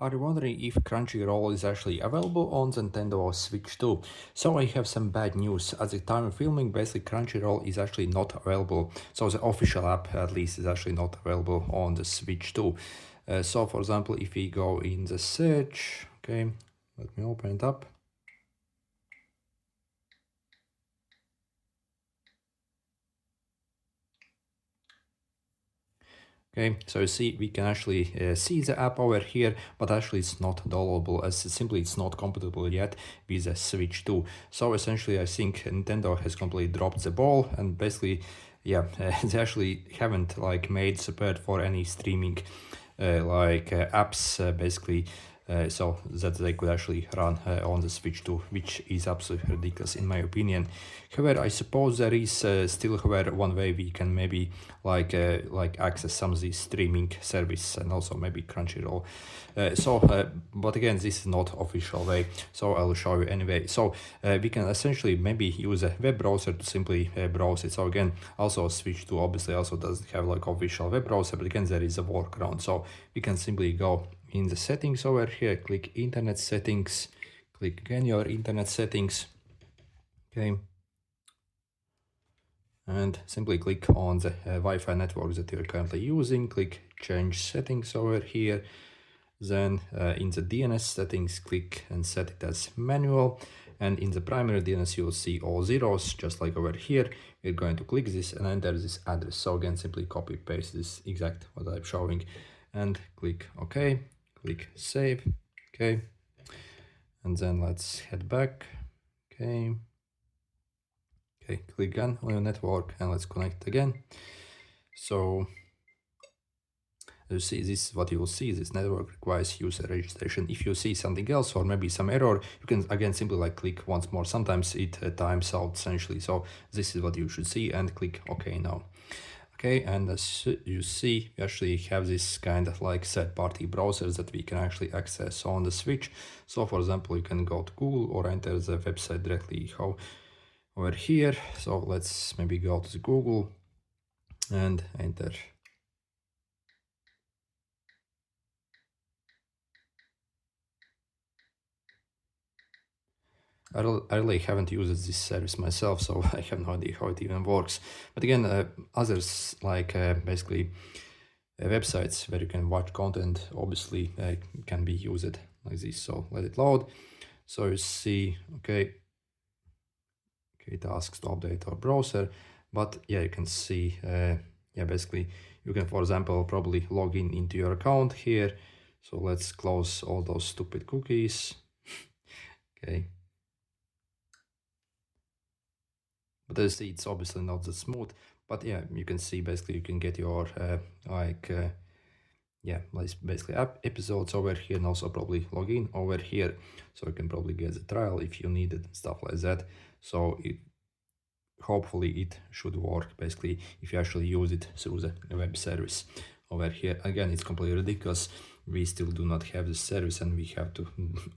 Are you wondering if CrunchyRoll is actually available on Nintendo Switch 2? So I have some bad news. At the time of filming, basically CrunchyRoll is actually not available. So the official app, at least, is actually not available on the Switch 2. So for example, if we go in the search, okay, let me open it up. Okay, so you see, we can actually see the app over here, but actually it's not downloadable as simply it's not compatible yet with the Switch 2. So essentially, I think Nintendo has completely dropped the ball, and basically, yeah, they actually haven't like made support for any streaming apps basically. So that they could actually run on the Switch 2, which is absolutely ridiculous in my opinion. However, I suppose there is still, however, one way we can maybe like access some of these streaming service and also maybe Crunchyroll. But again, this is not official way, so I'll show you anyway. So we can essentially maybe use a web browser to simply browse it. So again, also Switch 2 obviously also doesn't have like official web browser, but again there is a workaround. So we can simply go in the settings over here, click internet settings, click again your internet settings, okay, and simply click on the Wi-Fi network that you're currently using, click change settings over here, then in the DNS settings click and set it as manual, and in the primary DNS you'll see all zeros just like over here. We're going to click this and enter this address. So again, simply copy paste this exact what I'm showing and click OK, click save, okay, and then let's head back, okay, click again on your network and let's connect again. So you see, this is what you will see. This network requires user registration. If you see something else or maybe some error, you can again simply like click once more. Sometimes it times out essentially. So this is what you should see and click OK now. Okay, and as you see, we actually have this kind of like third-party browsers that we can actually access on the Switch. So for example, you can go to Google or enter the website directly over here. So let's maybe go to the Google and enter. I really haven't used this service myself, so I have no idea how it even works. But again, others like basically websites where you can watch content obviously can be used like this. So let it load. So you see, okay, it asks to update our browser, but yeah, you can see, yeah, basically you can, for example, probably log in into your account here. So let's close all those stupid cookies. Okay. But as it's obviously not that smooth, but yeah, you can see basically you can get your yeah, basically episodes over here and also probably log in over here. So you can probably get the trial if you need it, stuff like that. So hopefully it should work basically if you actually use it through the web service over here. Again, it's completely ridiculous. We still do not have this service and we have to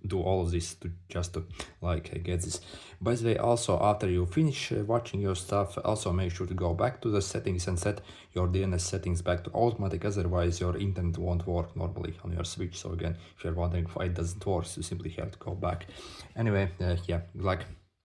do all of this to just to like get this. By the way, also after you finish watching your stuff, also make sure to go back to the settings and set your DNS settings back to automatic, otherwise your internet won't work normally on your Switch. So again, if you're wondering why it doesn't work, you simply have to go back. Anyway, yeah, good luck.